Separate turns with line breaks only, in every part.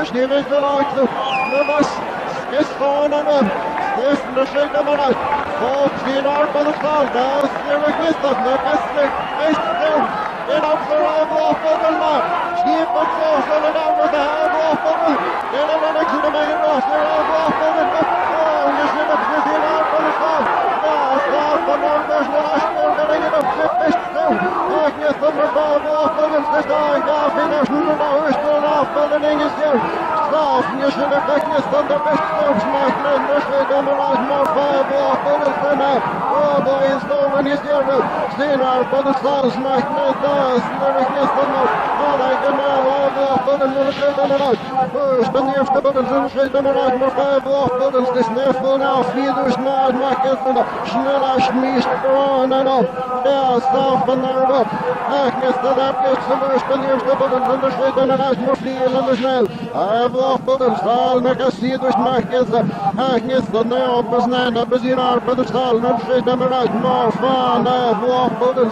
Stimme ist bereit. Was ist vorne? Stefan, das steht immer noch. Hoch, die Arme des Falls. Das ist der Register. Der Gäste ist der. Den Abwehr auf Vogelmann. Stieb und so, soll er da mit der Hand auf Vogel. Den haben wir nicht zu dem Egen raus. Der auf Vogel. Oh, wir sind auf die Arme des Falls. Das war von der Schnellspur. Der Ringen auf der Beste. Ich jetzt auf der Ball auf Vogel. Das ist da. Ja, in der Schule da ist der auf Vogel. Ingen ist hier. Straf, wir sind der Becken ist dann der Beste. Schmeichlen, das wird immer noch mal Fall auf Vogel. Oh, da ist noch, wenn ich hier will. Sehen wir, von der Fall schmeichlen. Das nämlich nicht von der genau auf Vogel. Nur das wird immer noch. First, dann die erste Vogel sind steht immer noch. Nur Fall auf Vogel. Das nervt von auf. Wie durch Mal macht es dann schneller schmiest. Und dann auf. Der ist auf von der Rob. Ach, jetzt dann ab jetzt zum Beispiel die erste Vogel sind da steht dann noch. Nur fliehen und schnell. Auf Vogel. Stahl, nach es hier durch macht es. Ach, jetzt dann auf was nein. Da bis hier auf der Stahl. Dann steht dann noch. More fun. Auf Vogel.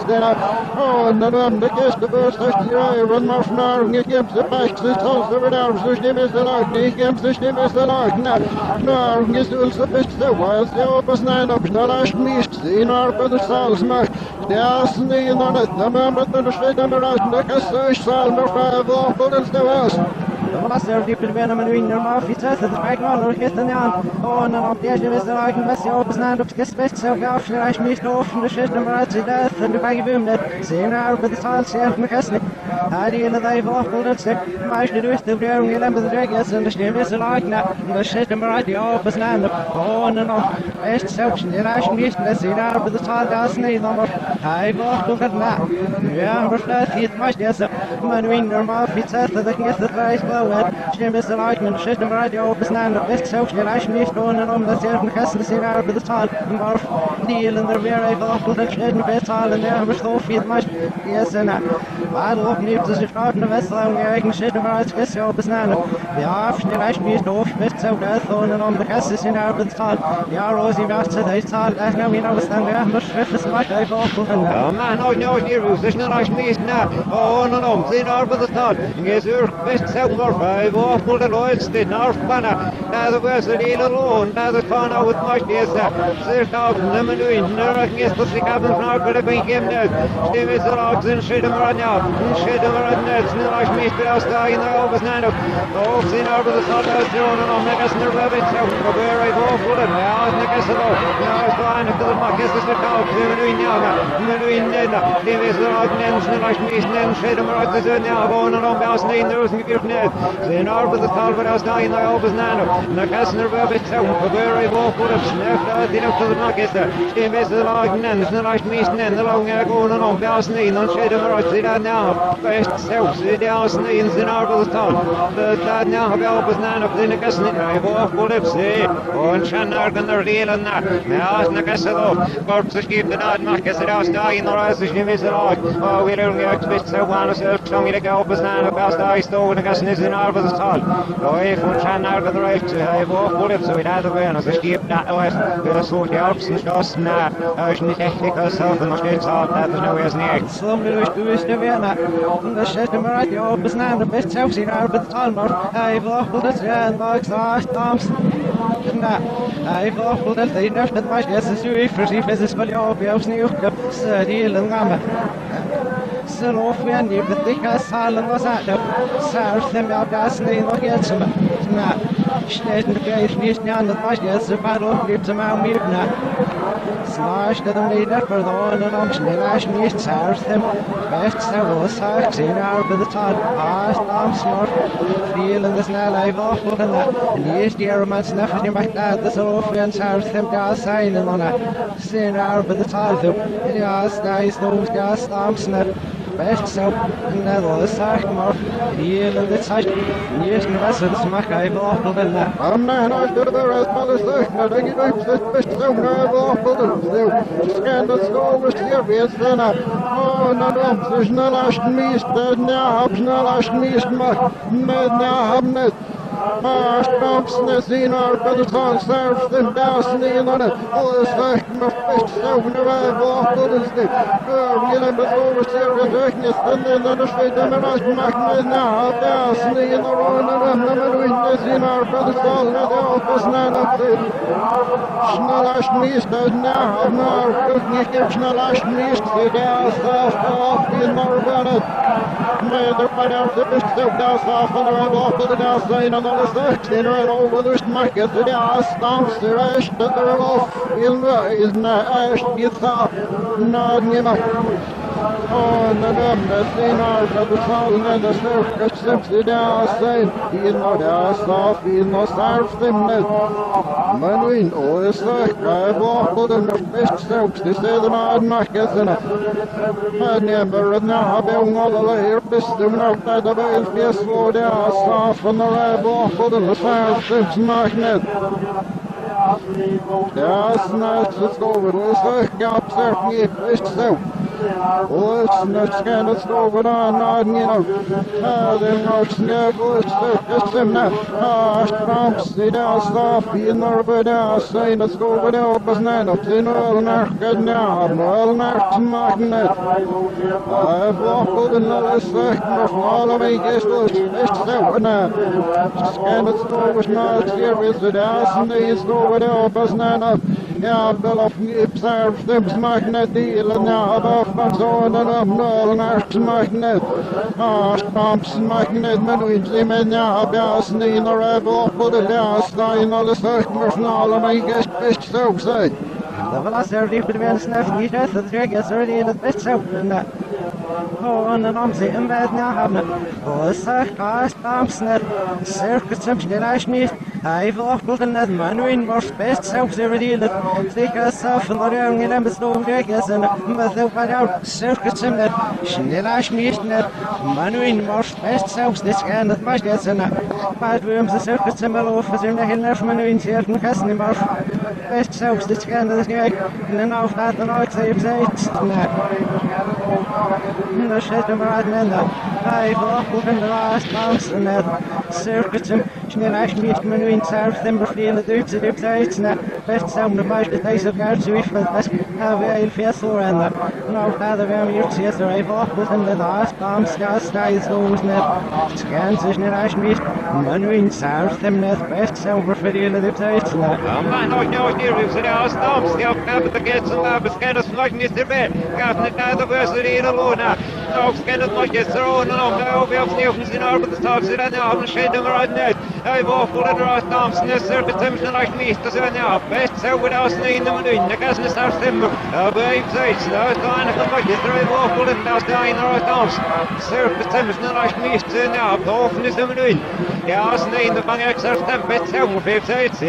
Und dann haben die Gäste böse die Reihe. Und mal schnarren. Ich gebe sie Pech. Sie ist aus der Bedarf. So stimme ist der Leute. Ich gebe sie Stimme ist der Leute. Schnarren ist uns ein bisschen so. Weiß ja, ob es nein. Ob schneller schmiest. Sie nach der Stahl macht. Der ist nie noch nicht. Dann haben wir den Schritt an der Reichen. Der Gäste ist Stahl. Noch auf Vogel. Der was.
Master die probeer om een winnaar maar fiets uit te kijken maar nog gisteren aan en dan op deze wedstrijd een beetje op snel op gespitst zo gaf je reis niet of de shit maar uit dat en de bij boom net zien nou op de taal zelf met gisteren hij die in de dag van dat stuk maar is de rust de weer om de dragons en de stem is like na de shit maar uit die op snel en dan echt zo de reis niet met zien nou op de taal dat niet dan hij wacht op het na ja maar dat het maar is maar winnaar maar fiets uit dat gisteren reis Stimme ist der Leuten, der Schicht im Radio, bis nein, der West, so schnell reichen nicht ohne das selben Kassen, das sie da über das Tal, im Dorf, die in der Wehr, einfach und dann schnell bezahlen, der haben so viel, meist, die ist in der Wadrup, neben sich Frauen, der Westler, und die eigenen Schicht im Radio, bis nein, ja, schnell reichen nicht auf, bis so das, und der Kasse ist in der über das Tal, ja, Rosi, was zu der Zahl, das ist genau, was dann, der Schrift ist meist einfach, ja, man, auch nicht, die schnell reichen nicht, na, und, sind über das Tal, jetzt ist so, Vijf voor de Leute, Norfbanner, naar de Westerlee alone, naar de Fan uit Machtjesse. Zegt op nummer 9, Nurk is dat ik heb een vraag voor de Binkem net. Stem is er ook zijn schidden maar aan jou. Schidden maar aan net, snel als meester als daar in de overs naar nog. Hoog zijn over de stad uit Jonen om met een snurwebben zo. Probeer ik hoog voor het, ja, is niks er ook. Ja, is klein, ik doe het maar gisteren te koop. Nummer 9, ja, nummer 9 net. Stem is er ook net, snel als meester net, schidden maar uit de zon, ja, wonen om bij ons 9.000 keer net. Zijn over de Talbot als daar in de overs naar nog. Na Kastner webben zo. Probeer ik hoog voor het, snel uit die nog tot het nog is er. Stem is er ook net, snel als meester net. De lange gewoon om bij ons 9, dan schidden maar uit. Zie dat nou. Best zo, zie die als 9 zijn over de Talbot. Dat nou bij overs naar nog. In de Kastner, hij hoog voor het, zie. En schan naar de relen naar. Ja, als na Kastner op. Kort ze schiept de naad, mag is er als daar in de reis. Dus je wist er ook. Oh, weer een uit, best zo aan de zelf. Zong je de overs naar nog. Als daar is toch. De Kastner is in over de Talbot. Hij von schan naar de reis. Hij hoog voor het, zo in de wijn. Als je schiept dat ooit. Weer een soort Alps en schloss naar. Hij is niet echt ik als zelf. En nog steeds al. Dat is nou eens niet. Zo wil ik dus de weer naar. Dat zit hem uit je op. Besnaan de best zelfs in over de Talbot. Hij vloog het en maakt daar stamps. Hij vloog het en dat het was yes is u precies is wel jou op jou sneeuw. Die lange. Zo van die dikke salen was dat. Zelfs hem jou gas nee nog iets. Na. Steht in der Geist nicht mehr an, das war jetzt ein paar Wochen, gibt es mal um mir nach. Slash dat hem niet verloren en om sneller niet zelfs hem best zo was hij zien over de taal haast aan smart vielen de snelheid afvoeren en die is die er maar snel die mag dat zo veel zelfs hem daar zijn en dan zien over de taal ja daar is nog gas aan snel best zo en dat was hij maar vielen de tijd niet meer was het mag hij afvoeren
I'm not sure the rest of the station. I think it's best so now Skandal skolen seriöst denna. Na de så snälla smisten när snälla smisten med hamnet. Stamsnes in our brothers on serves them down in on it. All this fact my best zo naar wij wachten is dit. Jullie bezoren zeer gezegd en dan de tweede maar maakt me nou dat niet in de ronde naar de winter in haar pedestal naar de office naar de snel als meest nou maar niet meer snel als meest ja zelf in Norbert. Maar de paddock is zo daar af van de wachten daar zijn en alles dat in er over de smaak het ja stamps de rest dat er wel in is na echt gitaar na niemand. Oh, de Sinar, de Sal, and the Circus, the Dowside, he no Dowside, he no Sarf, them net. Manuin, oh, the Cirque, I walked in the best soaps, they say the odd markets in it. I never now have been all the way, piston out by the way, yes, slow down, soft on the right walked in the Sarf, them magnet. Ja, snart så står vi och söker upp söker först så. Och snart ska det stå vid annan genom. Det är nog snög och söker stämna. Strams i det stopp i norr där sen att stå vid det på snön upp till ölnärken när ölnärken magnet. Jag var den alla söker för alla mig först så. Ska det stå vid snart service där sen det står vid det på snön upp. Ja, väl av observationsmarknad delen ja, varför så den ölnärksmarknad. Stampsmarknad men inte men ja, bjärsnin och rävor på det där stein och det sökmersnala mig bäst så sig.
Det var alltså det för den snäff i det så jag så det är bäst så. Och när de ser en värld när han och så stampsnet cirkus som det nicht. Hij vlogt en het manuin was best zelfs verdiend. Zeker zelf en de jongen en bestoven gekjes en met de vrouw circus en het sneller schmiert net. Manuin was best zelfs dit gaan het maar get en maar we hem de circus en wel over zijn de hele manuin zeer een gasten in was best zelfs dit gaan dat is en dan gaat dan uit zeep zit. Dat zit hem uit en dan hij vlogt en de laatste en het circus en sneller schmiert manuin zelf them befriende Duitse websites na best sound de meeste deze kaart zo is dat hebben heel veel voor en nou hadden we hier CS er even op en de last bombs gas is zoals net scans is net als niet manuin zelf them net best sound befriende websites na
man nou hier is er als stamps die op hebben te get zo hebben scans nog niet erbij gaat net naar de university alone nou scans nog eens zo en dan nou we opnieuw in arbeid de stad zitten en hebben schede maar uit net hij wordt voor de rest stamps in de circuit tempen like me to say now best so without in the moon the gas is our timber babe says no kind of like it's very awful and now down the right arms circuit tempen like me to now often is the moon ja as in the bang extra temper so babe says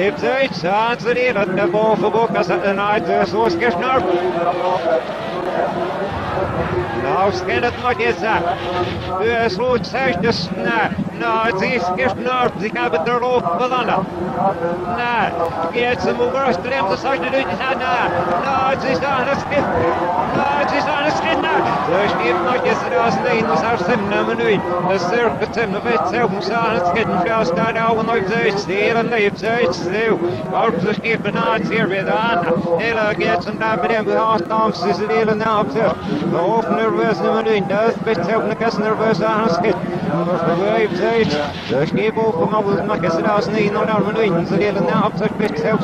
chance the the ball for book as the night so skesnar nou scan het nog eens aan. U sloot zich de snaar. Nou, het is gesnaard. Ik heb het erop belangen. Nou, het is een moeder strem. Dat zou je niet gaan. Nou, het is aan het schip. Nou, het is aan het schip. Dus ik heb nog eens er als een dat zou stem naar menu. De circuit hem de wet zelf moest aan het schip. Ja, staat oude nooit steeds. De hele leeft steeds. Maar ze schepen na het hier weer aan. Hele gaat ze daar bij hem. De afstands is het hele naam. De hoofd nerveus nummer 1, dat is best zelf een kast nerveus aan het schip. Vijf, zes, de schip opgenomen, dat mag je als niet naar nummer 1. Ze delen na op zich best zelf,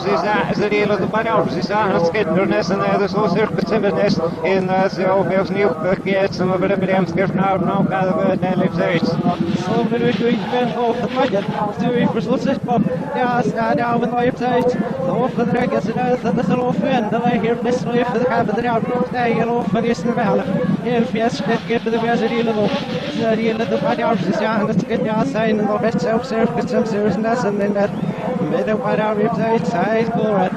ze delen de badouws, ze aan het schip. Er is een zo circuit simmernis in zelf heel nieuw verkeerd. Ze hebben de bedemskrift nou gaan we naar lief zes.
Zo ben ik uit ben hoofd het mag het. Stuur je versloot zich op. Ja, sta daar met mij op tijd. De hoofdgedruk is eruit, dat is een hoofdwin. Dat wij hier best wel even de gaven eruit. Nee, je hoofd van eerst naar wel. Heel veel schip geven de weer ze op. Ze delen de badouws, dus ja, en dat kan ja zijn. En dan best zelf circuit simmernis en in dat. Met de badouws op tijd, zij scoren.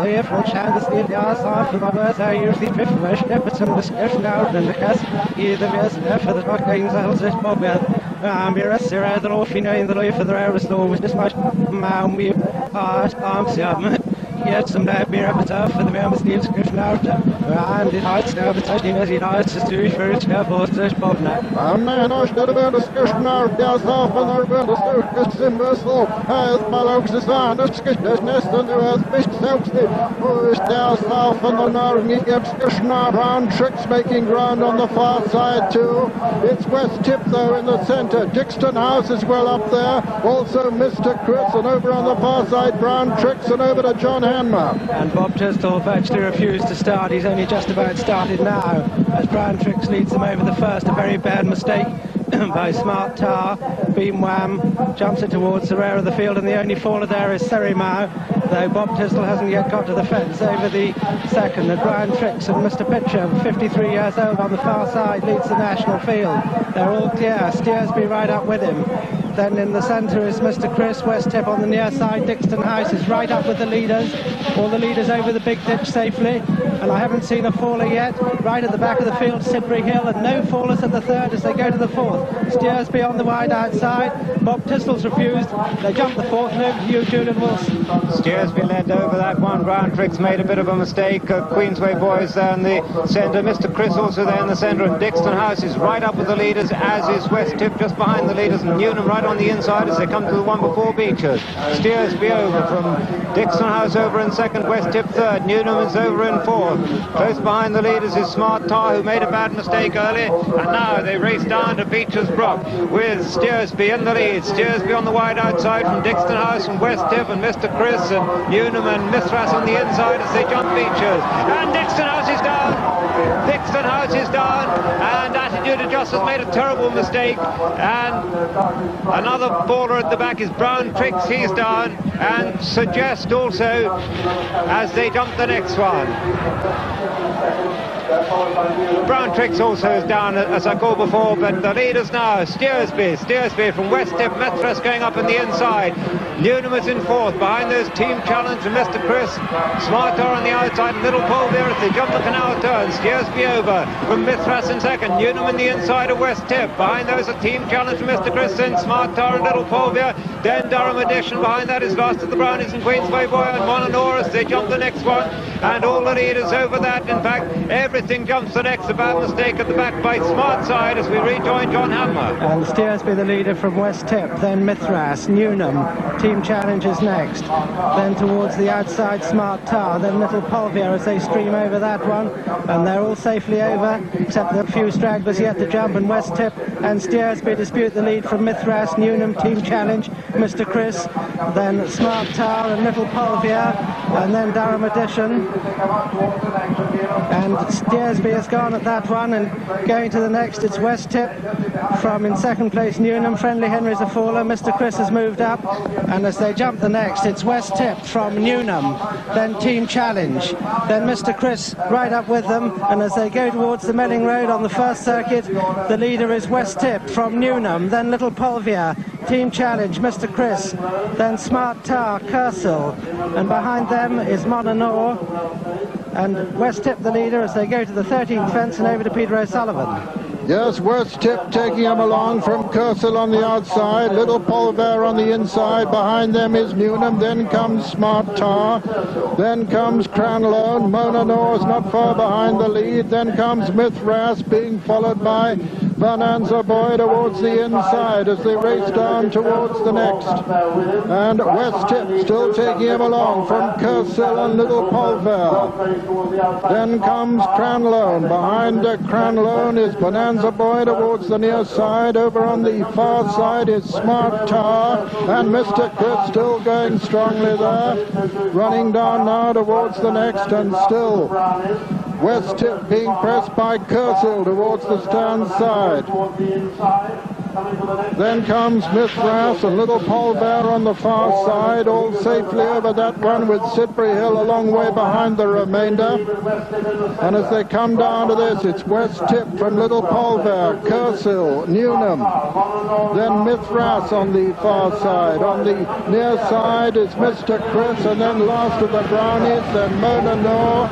Leer van Shandes die ja, saaf, en dan was hij hier die vijf step met zijn discussion out en de kast. Ieder weer step, dat mag geen zelf zich opbellen. Weer is er uit de roof in de leef van de aerosol, was dus maar we stamps, ja, jetzt zum Beispiel betaf für die Wärmestilskirchen out. And it hides now, but I think as it hides the Jewish very careful to spot now.
Man, I stood about the skirtion out, down south on our bed, the Symbol, as Malok Zan, of Skishas Nest, and the Earth Fish Selfsty, who is down south on the Narni Epskishna round tricks making ground on the far side too. It's West Tip though in the centre. Dixton House is well up there. Also Mr. Chris, and over on the far side Brown Tricks, and over to John Hanmer.
And Bob Tisdall virtually refused to start. He's only just about started now as Brown Tricks leads them over the first. A very bad mistake by Smart Tar. Beam Wham jumps it towards the rear of the field, and the only faller there is Serimau, though Bob Tisdall hasn't yet got to the fence. Over the second, the Brown Tricks and Mr. Pitcher, 53 years old, on the far side, leads the national field. They're all clear. Steersby right up with him. Then in the centre is Mr. Chris. West Tip on the near side. Dixton House is right up with the leaders. All the leaders over the big ditch safely. And I haven't seen a faller yet. Right at the back of the field, Sidbury Hill, and no fallers at the third as they go to the fourth. Steersby on the wide outside. Bob Tisdall's refused. They jump the fourth, and over to you, Julian Wilson.
Steersby led over that one. Brown Tricks made a bit of a mistake. Queensway boys there in the centre. Mr. Chris also there in the centre, and Dixton House is right up with the leaders, as is West Tip just behind the leaders, and Newnham right on the inside as they come to the one before Beechers. Steersby over from Dixton House over in second, West Tip third, Newnham is over in fourth. Close behind the leaders is Smart Tar, who made a bad mistake early, and now they race down to Beechers Brook with Steersby in the lead. Steersby on the wide outside from Dixton House and West Tip, and Mr. Chris and Newnham and Mithras on the inside as they jump Beechers. And Dixton House is down. Dixton House is down, and Attitude Adjusters made a terrible mistake, and another baller at the back is Brown Tricks, he's down, and Suggest also as they jump the next one. Brown Tricks also is down, as I called before, but the leaders now, Steersby from West Tip, Methras going up in the inside. Newnham is in fourth, behind those Team Challenge and Mr. Chris. Smart Tar on the outside, and Little Pole there as they jump the canal turn. Steersby over from Mithras in second, Newnham in the inside of West Tip. Behind those a Team Challenge from Mr. Chris, then Smart Tar and Little Pole there. Then Durham Edition, behind that is Last of the Brownies and Queensway Boy and Mononor as they jump the next one. And all the leaders over that, in fact, everything jumps the next. A bad mistake at the back by Smart Side as we rejoin John Hammer.
And Steersby the leader from West Tip, then Mithras, Newnham, Team Challenge is next. Then towards the outside, Smart Tar, then Little Polvier as they stream over that one. And they're all safely over, except a few stragglers yet to jump, and West Tip and Steersby dispute the lead from Mithras, Newnham, Team Challenge, Mr. Chris, then Smart Tar and Little Polvier, and then Durham Edition. And Steersby has gone at that one, and going to the next it's West Tip from in second place Newnham. Friendly Henry's a faller. Mr. Chris has moved up, and as they jump the next it's West Tip from Newnham, then Team Challenge, then Mr. Chris right up with them, and as they go towards the Melling Road on the first circuit, the leader is West Tip from Newnham, then Little Polvier, Team Challenge, Mr. Chris, then Smart Tar, Kersal, and behind them is Mononor, and West Tip the leader as they go to the 13th fence and over to Peter O'Sullivan.
Yes, West Tip taking him along from Kersal on the outside, Little Polver on the inside, behind them is Newnham, then comes Smart Tar, then comes Cranlone, Mononor is not far behind the lead, then comes Mithras being followed by Bonanza Boy towards the inside as they race down towards the next. And West Tip still taking him along from Kersal and Little Polver. Then comes Cranlone. Behind Cranlone is Bonanza Boy towards the near side. Over on the far side is Smart Tar and Mr. Chris still going strongly there. Running down now towards the next, and still West Tip being pressed by Kersal towards the stand side. Then comes Mithras and Little Polver on the far side, all safely over that one with Sidbury Hill a long way behind the remainder. And as they come down to this, it's West Tip from Little Polver, Kersal, Newnham, then Mithras on the far side. On the near side is Mr. Chris, and then last of the Brownies, then Mononor,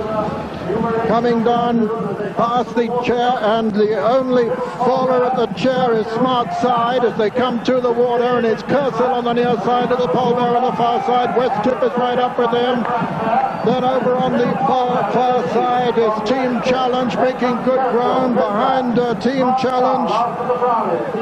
coming down past the chair, and the only faller at the chair is Smart Side as they come to the water, and it's Kersel on the near side of the pole there on the far side. West Tip is right up with them. Then over on the far side is Team Challenge making good ground. Behind Team Challenge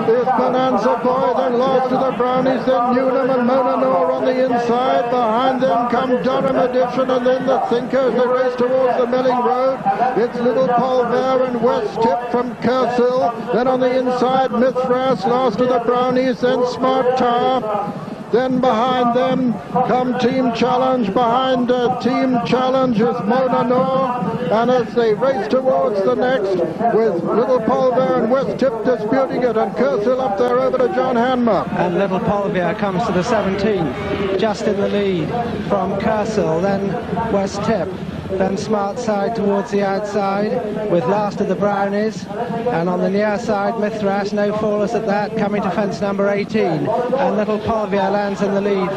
is Bonanza Boy, then lost to the Brownies, then Newnham and Monanor on the inside. Behind them come Durham Edition and then the Thinkers. They race towards the Milling Road. It's Little Polver and West Tip from Kersel. Then on the inside, Mithras lost to the Brownies, then Smart Tar. Then behind them come Team Challenge. Behind Team Challenge is Monanor. And as they race towards the next, with Little Polver and West Tip disputing it, and Kersel up there over to John Hanmer.
And Little Polver comes to the 17th, just in the lead from Kersel, then West Tip. Then Smart Side towards the outside with last of the Brownies, and on the near side Mithras, no fallers at that, coming to fence number 18, and Little Polver lands in the lead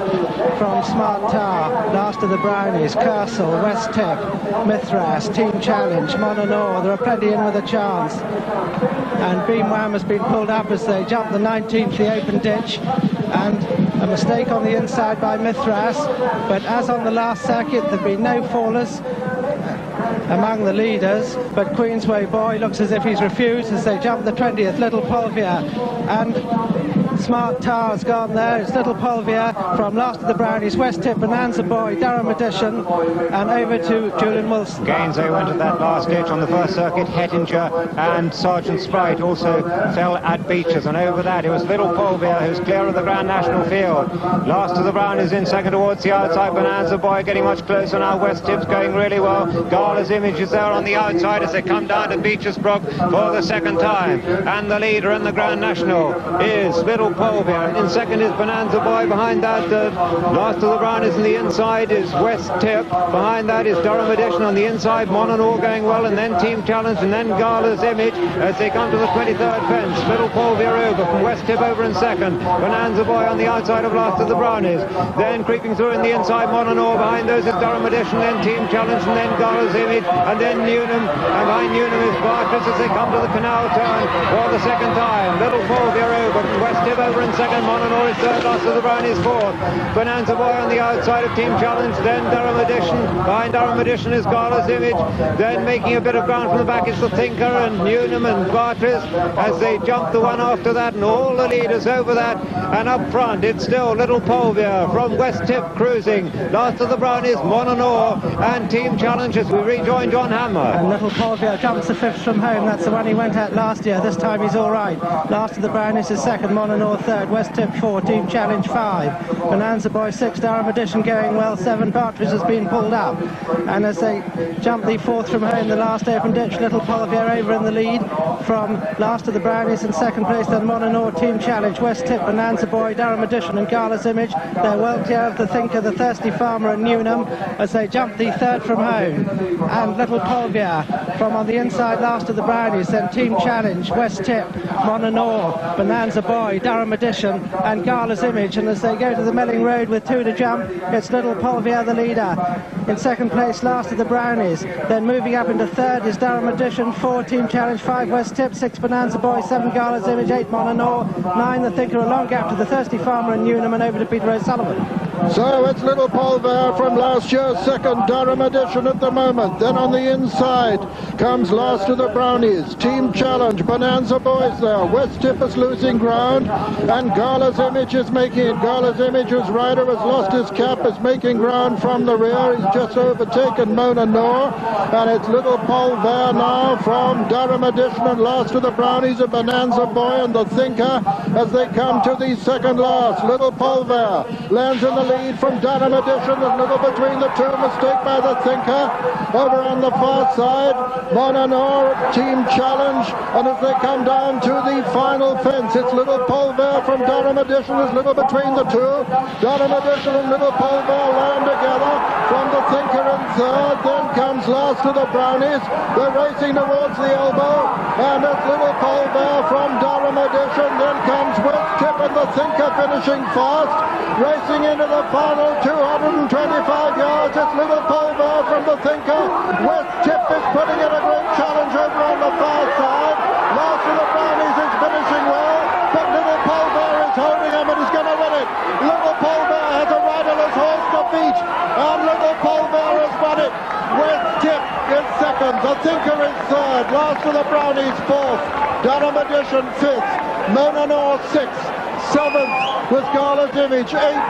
from Smart Tar, last of the Brownies, Kersel, West Tip, Mithras, Team Challenge, Monanor. There are plenty in with a chance, and Beam Wham has been pulled up as they jump the 19th, the open ditch, and a mistake on the inside by Mithras, but as on the last circuit there have been no fallers among the leaders, but Queensway Boy looks as if he's refused as they jump the 20th, Little Polver, and Smart Tar's gone there. It's Little Polver from last of the Brownies, West Tip, Bonanza Boy, Durham Edition, and over to Julian Wilson.
Gainsay went at that last ditch on the first circuit. Hettinger and Sergeant Sprite also fell at Beeches, and over that it was Little Polver who's clear of the Grand National Field. Last of the Brownies in second towards the outside. Bonanza Boy getting much closer now. West Tip's going really well. Gala's Image is there on the outside as they come down to Beeches Brook for the second time, and the leader in the Grand National is Little Polver. In second is Bonanza Boy. Behind that, last of the Brownies on the inside is West Tip. Behind that is Durham Edition on the inside. Monanor going well, and then Team Challenge, and then Gala's Image as they come to the 23rd fence. Little Polver over from West Tip over in second. Bonanza Boy on the outside of last of the Brownies. Then creeping through in the inside, Monanor. Behind those is Durham Edition, then Team Challenge, and then Gala's Image, and then Newnham. And behind Newnham is Bartris as they come to the canal turn for the second time. Little Polver over from West Tip over in second. Monanor is third, last of the Brownies fourth. Bonanza Boy on the outside of Team Challenge, then Durham Edition. Behind Durham Edition is Gala's Image. Then making a bit of ground from the back is the Thinker and Newnham and Bartris as they jump the one after that, and all the leaders over that. And up front it's still Little Polver from West Tip cruising. Last of the Brownies, Monanor and Team Challenge as we rejoin John Hammer.
And Little Polver jumps the 5th from home. That's the one he went at last year. This time he's all right. Last of the Brownies is second, Monanor third, West Tip 4, Team Challenge 5, Bonanza Boy 6, Durham Edition going well 7, Bartris has been pulled up, and as they jump the 4th from home, the last open ditch, Little Polver over in the lead from last of the Brownies in second place, then Monanor, Team Challenge, West Tip, Bonanza Boy, Durham Edition and Gala's Image. They're well clear of the Thinker, the Thirsty Farmer and Newnham as they jump the 3rd from home, and Little Polver from on the inside, last of the Brownies, then Team Challenge, West Tip, Monanor, Bonanza Boy, Durham Edition and Gala's Image. And as they go to the Milling Road with 2 to jump, it's Little Polver the leader. In second place, last of the Brownies. Then moving up into third is Durham Edition, 4 Team Challenge, 5 West Tip, 6 Bonanza Boy, 7 Gala's Image, 8 Monanor, 9 the Thinker, a long gap to the Thirsty Farmer and Newnham, and over to Peter O'Sullivan.
So it's Little Polver from last year's second, Durham Edition at the moment. Then on the inside comes last of the Brownies, Team Challenge, Bonanza Boys there. West Tip is losing ground, and Gala's Image is making it. Gala's Image, whose rider has lost his cap, is making ground from the rear. He's just overtaken Monanor, and it's Little Polver now from Durham Edition and last of the Brownies, a Bonanza Boy and the Thinker as they come to the second last. Little Polver lands in the lead from Durham Edition, a little between the two, mistake by the Thinker. Over on the far side, Monanor, Team Challenge, and as they come down to the final fence, it's Little Polver from Durham Edition, is little between the two. Durham Edition and Little Polver land together from the Thinker in third, then comes last to the Brownies. They're racing towards the elbow, and it's Little Polver from Durham Edition, then comes West Tip and the Thinker finishing fast. Racing into the final 225 yards. It's Little Pulver from the Thinker. West Tip is putting in a great challenge over on the far side. Last of the Brownies is finishing well, but Little Pulver is holding him and is going to win it. Little Pulver has a riderless horse to beat, and Little Pulver has won it. West Tip is second, the Thinker is third, Last of the Brownies fourth, Durham Edition fifth, Mona North sixth, seventh was Gala's Image, eighth